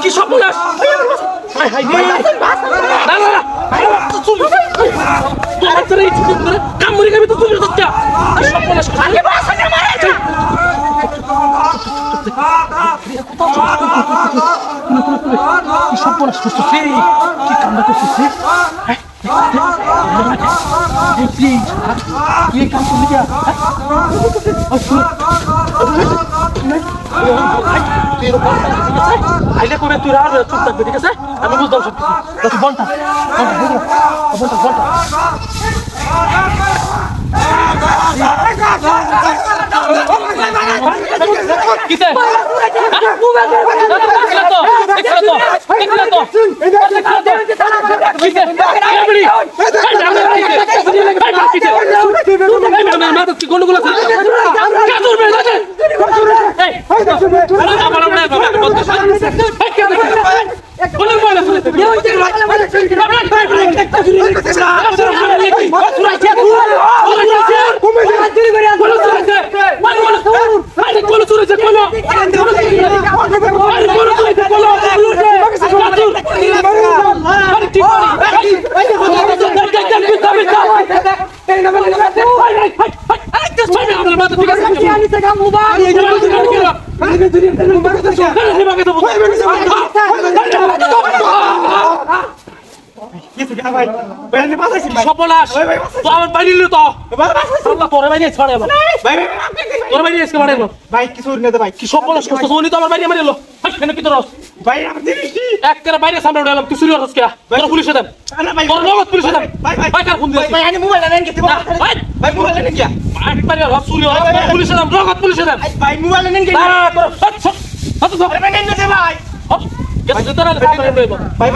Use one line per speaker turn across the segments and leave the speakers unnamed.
কি সর্বনাশ কামড়ে খাবি তো তুমি সর্বনাশ সর্বনাশ করতেছে কি কামড়া করতেছে আইলে করে তুই আর চুপ থাকবে ঠিক আছে আমি বুঝলাম সব কিছু বলটা কিসে সর্বনাশ তো আমার বাইরে তো তোর বাইরে ছড়ে তোর বাইরে এসে মারে ভাই কিছু নিতে ভাই কি সর্বনাশ করছিস উনি তো আমার বাইরে মারিল কেন কি তোর ভাই আমি দিছি এক করে বাইরে সামনে উঠালাম তুই চুরি করছিস কে তোর পুলিশে দেন তোর লগত পুলিশে দেন ভাই কার ফোন দিছিস ভাই আমি মোবাইল নেন কি ভাই মোবাইল নেন কি একবারে রব চুরি হয় পুলিশে দেন লগত পুলিশে দেন ভাই মোবাইল নেন কি না তোর সত ভাই নেন না ভাই গেছে তোর আর ভাই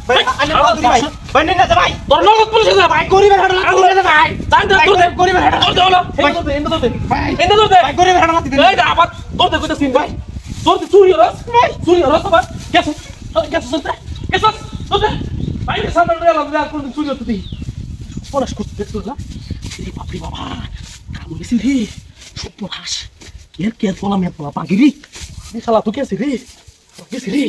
ভাই আমি বল দিই ভাই নেন না ভাই তোর লগত পুলিশে দেন ভাই গরিবের হাড় লাগছে ভাই জান তোর গরিবের হাড় তোর দাও এন্ড দে ভাই গরিবের হাড় মাটি দে এই আবার তোর দে কইতাছিস ভাই তোর চুরি হরস আবার গেছে তোর ভাই সামনে উঠালাম আর কোন চুরি হতে দি পড়াশ করতে দেখছ না এই বাপরে বাবা কামু গেছি রে সব পড়াশ কে বলা মে পড়া পাগিরি এই শালা তুই গেছিস রে